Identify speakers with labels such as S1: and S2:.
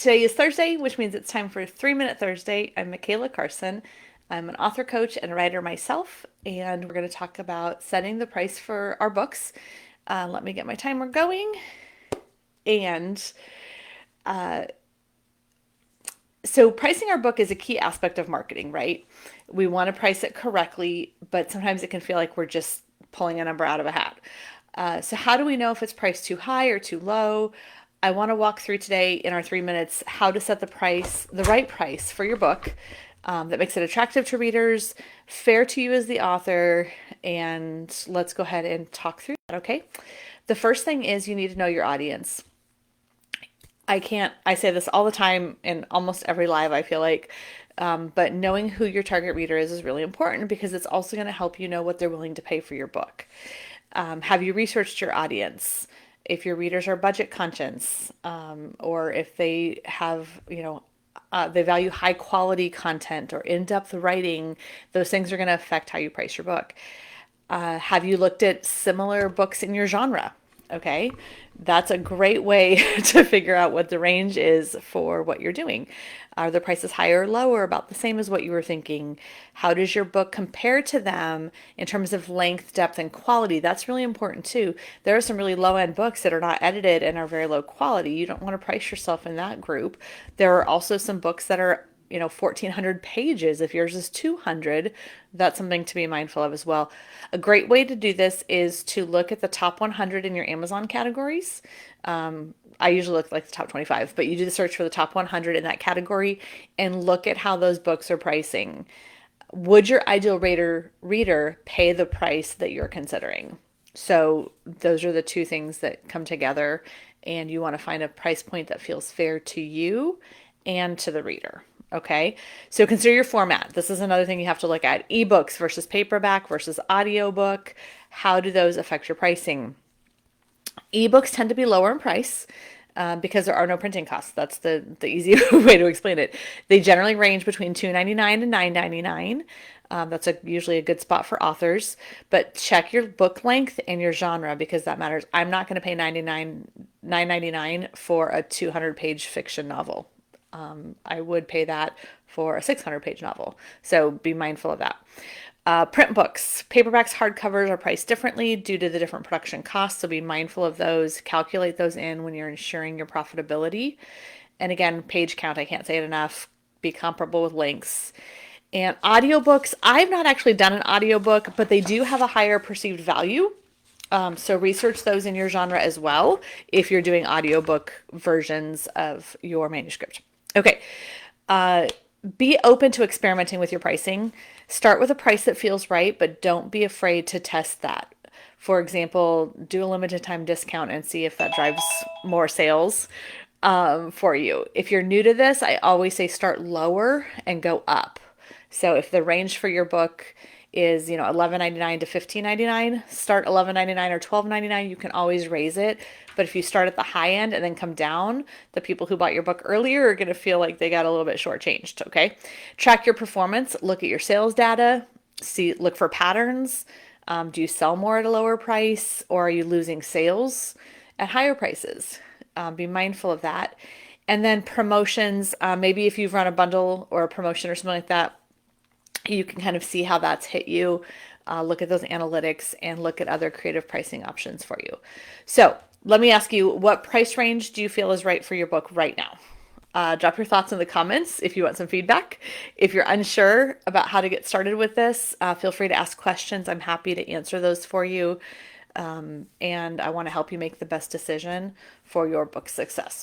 S1: Today is Thursday, which means it's time for 3 Minute Thursday. I'm Michaela Carson. I'm an author coach and writer myself, and we're going to talk about setting the price for our books. Let me get my timer going. And so, pricing our book is a key aspect of marketing, right? We want to price it correctly, but sometimes it can feel like we're just pulling a number out of a hat. So, how do we know if it's priced too high or too low? I want to walk through today in our 3 minutes how to set the price, the right price for your book that makes it attractive to readers, fair to you as the author, and let's go ahead and talk through that, okay? The first thing is you need to know your audience. I say this all the time in almost every live, I feel like. But knowing who your target reader is really important because it's also going to help you know what they're willing to pay for your book. Have you researched your audience? If your readers are budget conscious, or if they have, they value high quality content or in-depth writing, those things are going to affect how you price your book. Have you looked at similar books in your genre? Okay, that's a great way to figure out what the range is for what you're doing. Are the prices higher or lower, about the same as what you were thinking? How does your book compare to them in terms of length, depth, and quality? That's really important too. There are some really low end books that are not edited and are very low quality. You don't want to price yourself in that group. There are also some books that are 1,400 pages. If yours is 200, that's something to be mindful of as well. A great way to do this is to look at the top 100 in your Amazon categories. I usually look like the top 25, but you do the search for the top 100 in that category and look at how those books are pricing. Would your ideal reader pay the price that you're considering? So those are the two things that come together, and you want to find a price point that feels fair to you and to the reader. Okay, so consider your format. This is another thing you have to look at. Ebooks versus paperback versus audiobook. How do those affect your pricing? Ebooks tend to be lower in price because there are no printing costs. That's the easy way to explain it. They generally range between $2.99 and $9.99. That's usually a good spot for authors, but check your book length and your genre because that matters. I'm not going to pay $9.99 for a 200-page fiction novel. I would pay that for a 600-page novel. So be mindful of that. Print books, paperbacks, hardcovers are priced differently due to the different production costs. So be mindful of those. Calculate those in when you're ensuring your profitability. And again, page count, I can't say it enough. Be comparable with links. And audiobooks, I've not actually done an audiobook, but they do have a higher perceived value. So research those in your genre as well if you're doing audiobook versions of your manuscript. Okay. Be open to experimenting with your pricing. Start with a price that feels right, but don't be afraid to test that. For example, do a limited time discount and see if that drives more sales for you. If you're new to this, I always say start lower and go up. So if the range for your book is $11.99 to $15.99, start $11.99 or $12.99. You can always raise it, but if you start at the high end and then come down, the people who bought your book earlier are going to feel like they got a little bit shortchanged. Okay, track your performance. Look at your sales data. Look for patterns. Do you sell more at a lower price, or are you losing sales at higher prices? Be mindful of that. And then promotions. Maybe if you've run a bundle or a promotion or something like that, you can kind of see how that's hit you. Look at those analytics and look at other creative pricing options for you. So let me ask you, what price range do you feel is right for your book right now? Drop your thoughts in the comments if you want some feedback. If you're unsure about how to get started with this, feel free to ask questions. I'm happy to answer those for you. And I want to help you make the best decision for your book success.